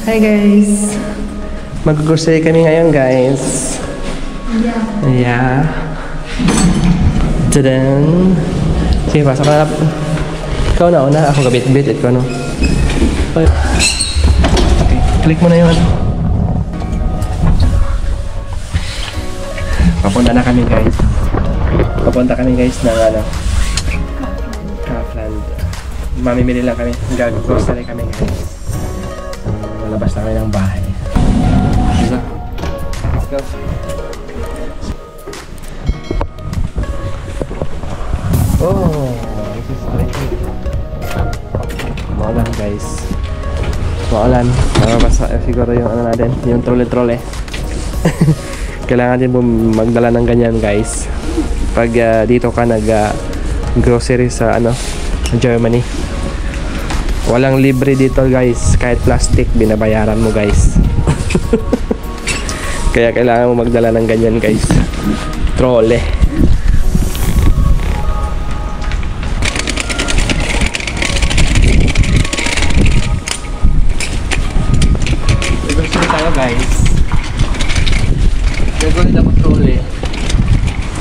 Hi guys! Mag-grocery kami ngayon guys. Yeah. Tadaan! Sige, pasok na. Ikaw na una, ako gabit-bit. Ikaw no? Okay, click mo na yun. Papunta na kami guys. Papunta kami guys ng ano, Kaufland. Mamimili lang kami. Gag-grocery kami guys. Lalabas na kami ng bahay. Diba? Let's go. Oh, this is great. Maulan guys. Maulan. Mababasa siguro yung ano natin, yung trolley-trolley. Kailangan din magdala ng ganyan guys. Pag dito ka nag-grocery sa ano, Germany. Walang libre dito guys, kahit plastic binabayaran mo guys. Kaya kailangan mo magdala ng ganyan guys. Trolley. Grocery tayo guys. Gagawin ako trolley.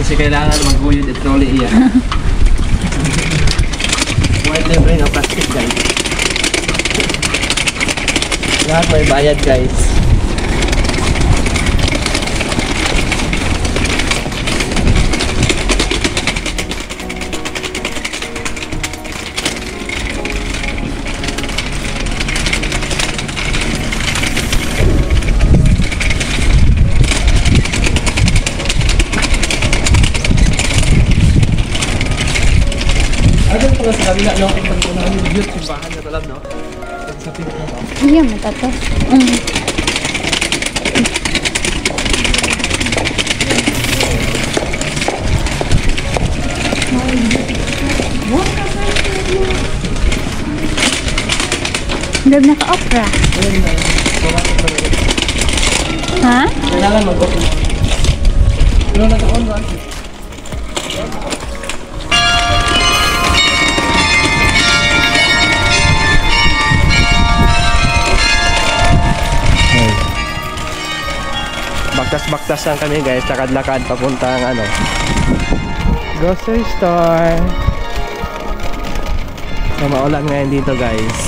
Kasi kailangan magguyod yung trolley iyan. White libre ng plastic guys. Lahat may bayad guys. Ano pala sa kabila no? Kung pag-unahan yung view, simbahan na talab no? Sa pink na to. Iya, matato. Dab na ka-opera. Ha? Kailangan mag-opera. Pero nag-on ba? Baktas-baktas lang kami guys, lakad-lakad papunta ang ano, grocery store. So maulan ngayon dito guys.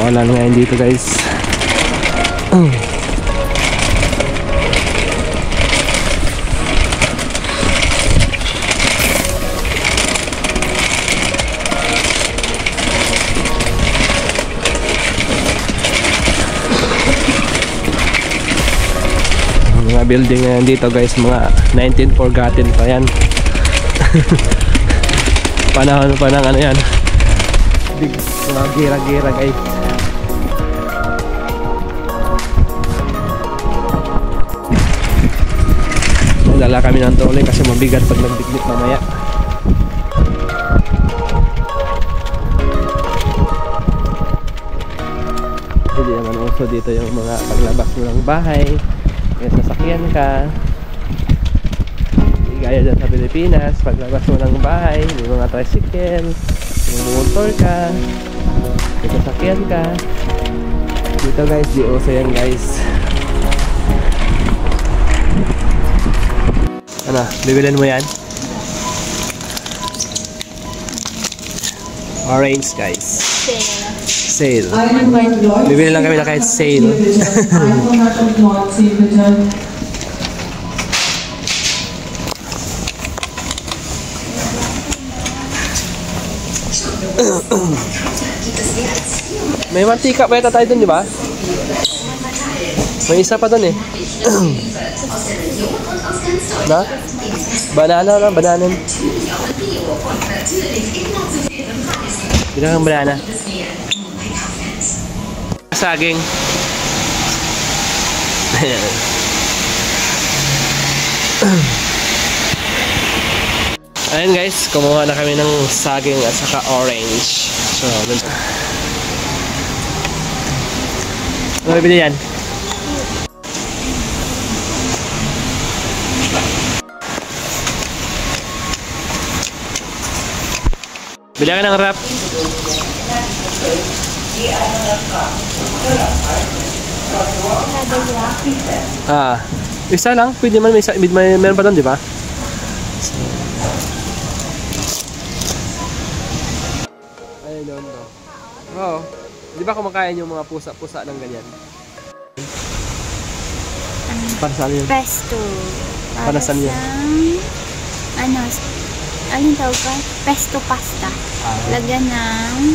Wala ngayon dito guys. Mga building ngayon dito guys, mga 19 forgotten pa yan. Panahon pa ng ano yan, big mga gira-gira guys. Dala kami ng trolley kasi mabigat pag nagdikdik mamaya. Hindi naman uso dito yung mga paglabas mo ng bahay. May sasakyan ka. Hindi gaya dyan sa Pilipinas, paglabas mo ng bahay, may mga tricycle, may motor ka, may sasakyan ka. Dito guys, di uso yan guys. Ano, bibilin mo yan? Orange guys. Sale. Bibili lang kami na kahit sale. May mantika pa yata tayo dun, di ba? May isa pa dun eh. Na? Banana lang, bananan. Bilang ang banana. Saging. Ayan guys, kumuha na kami ng saging at saka orange. So, ano bibili yan? Bili ka ng wrap. Isa lang. Pwede man may meron pa doon, di ba? Ayun doon. Oo. Di ba kumakain yung mga pusa-pusa ng ganyan? Para saan yun? Pesto. Para saan yun? Ano, alin tawag ka? Pesto pasta. Lagyan ng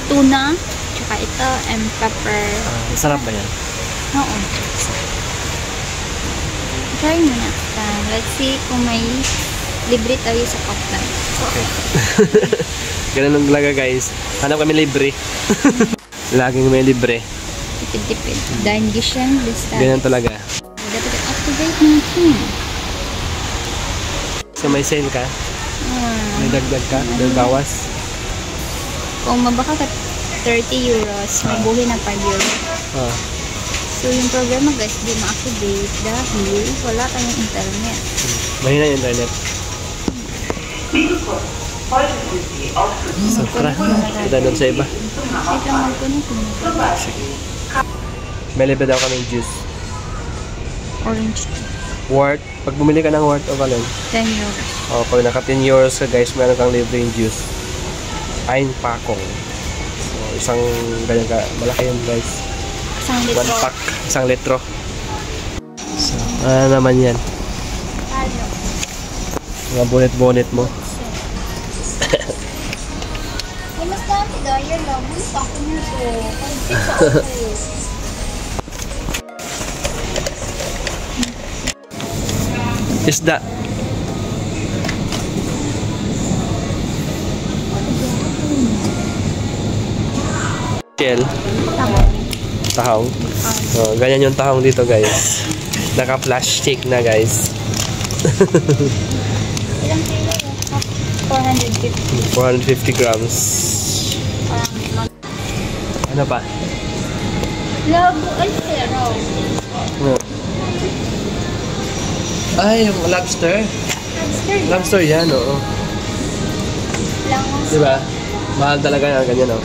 tuna, tsaka ito, and pepper. Sarap ba yan? Oo. Try mo na. Let's see kung may libre tayo sa Kaufland. Okay. Ganun ang talaga guys. Hanap kami libre. Laging may libre. Tipid-tipid. Dahil gisyan, basta. Ganun talaga. Dapat activate natin. So may sale ka? May dagdag ka? May bawas? Kung mabaka ka 30 euros, may buhi na 5 euros. So yung problema guys, di ma-activate dahil wala tayong internet. Mahina yung internet. So tara, kita doon sa iba. Wait lang magpunit. May libre daw kaming juice. Orange Worth, pag bumili ka ng worth o kalon? 10 euros. O, pag naka 10 euros ka guys, meron kang libre yung juice. Ayn pakong. So, isang ganyan ka, malaki yun guys. Isang litro. 1 pack, 1 litro. So, ano naman yan? Talo. Mga bonnet-bonnet mo. Ay, mas dami dahil lang. Uy, pako nyo to. Pag-tip sa ako. Isda. Shell. Tahong. So, ganyan yung tahong dito guys. Naka-plastic na guys. Ilang kilo yun? 450. 450 grams. Ano pa? Labo ay zero. Ay, yung lobster. Lobster yan. Lobster yan, oo. Langos. Diba? Mahal talaga yan, ganyan, oo.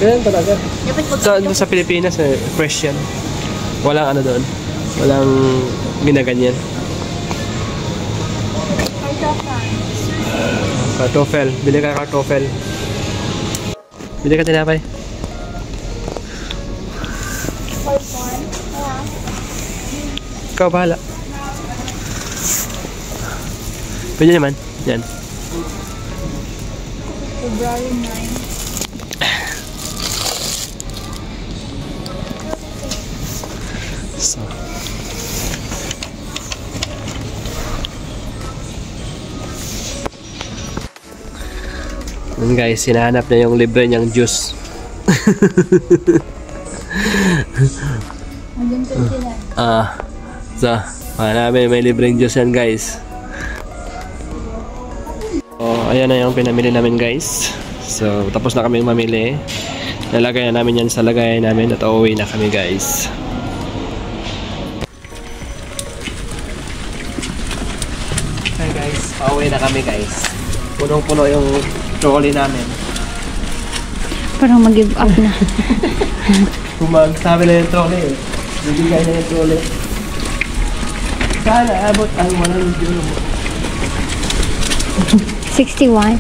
Ganyan talaga. Dapat po Sa Pilipinas, fresh yan. Walang ano doon. Walang ginaganyan. Kartoffel. Bili ka kartoffel. Bili ka tinapay. Ikaw bahala. Pwede naman. Yan. February 9. So. Yun guys, hinahanap niya yung libre niyang juice. Hanggang 29. So, namin may libreng juice yan guys. So, ayan na yung pinamili namin guys. So, tapos na kami mamili. Nalagay na namin yan sa lagayan namin at uuwi na kami guys. Hi guys, pauwi na kami guys. Punong-puno yung trolley namin. Parang mag-give up na. Kung magsabi na yung trolley, bibigay na yung trolley. Sana abot ang 100 euro mo. 61.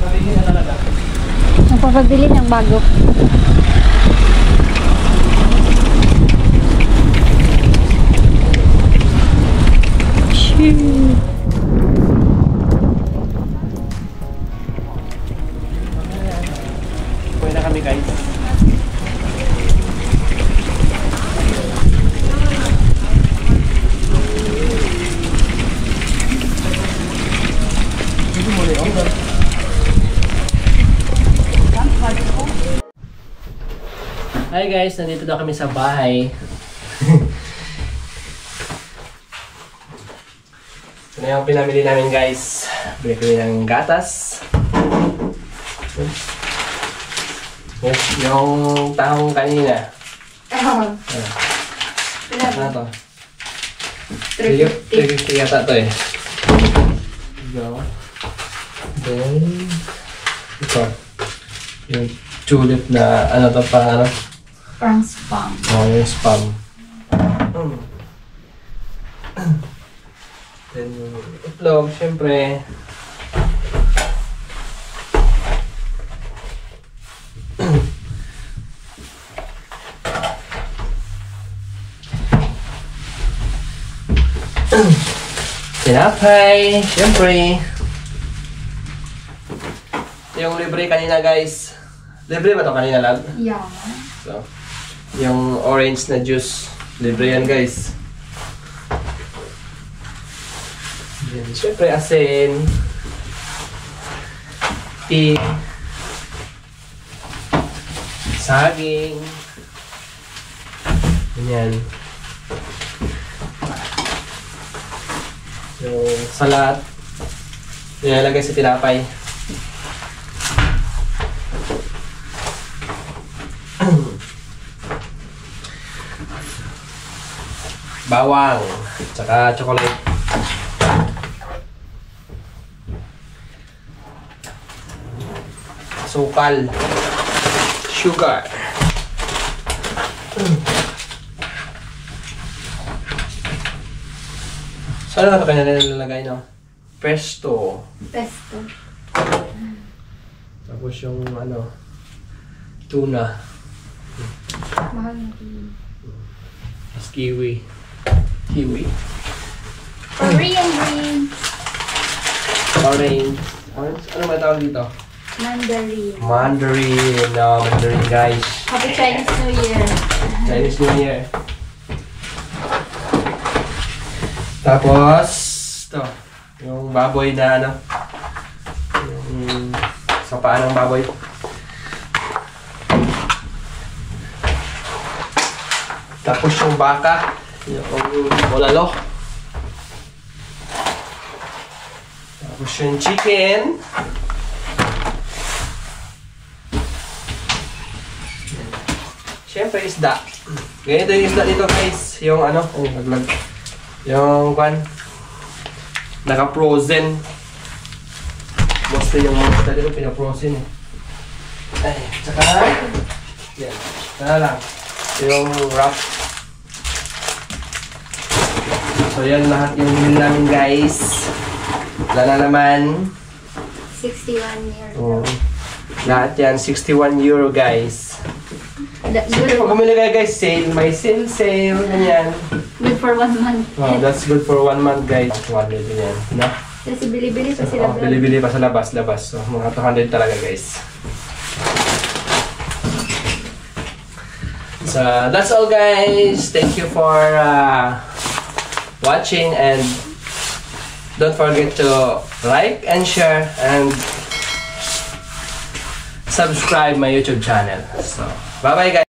Nabigyan na talaga. Nagpapabili ng bago. Uwi na kami guys. Hi guys, nandito na kami sa bahay. Ito na yung pinamili namin guys. Bili kami ng gatas. Yes, yung tahong kanina. Ano to? 350 yata to eh. Then, ito. Yung tulip na ano to pa ano? Pang spam. Oh, yung spam. Then yung itlog, syempre. Tinapay, syempre. Yung libre kanina guys. Libre ba to kanina lang? Yeah. So, yung orange na juice, libre yan guys. Yan, syempre asin. Tea. Saging. Ganyan. Yung salat. Nilalagay sa tinapay. Bawang, tsaka chocolate. Sukal. Sugar. Saan na ito kanya nilalagay, no? Pesto. Pesto. Tapos yung ano, tuna. Mahal na din. Tapos kiwi. Kiwi. Korean greens. Orange. Orange. Ano ba tawag dito? Mandarin. Mandarin. No, Mandarin guys. Happy Chinese New Year. Chinese New Year. Tapos, ito. Yung baboy na ano. Yung sa paa ng baboy. Tapos yung baka. Yung bulalo. Tapos yung chicken. Siyempre isda. Ganito yung isda dito guys. Yung ano, naglag. Yung kwan. Naka-frozen. Mostly yung mga isda dito pina-frozen eh. Ay, tsaka yan. Tara lang. Yung wrap. So yan lahat yung binili namin guys. Wala na naman. 61 years. Lahat yan, 61 euro guys. Siyempre pag bumili kayo guys, sale, may sale, ganyan. Good for 1 month. Oh, that's good for 1 month guys. 200 din yan, no? Kasi bili-bili pa sila. Bili-bili pa sa labas. So mga 200 talaga guys. So that's all guys. Thank you for watching, and don't forget to like and share and subscribe my YouTube channel. So bye bye guys.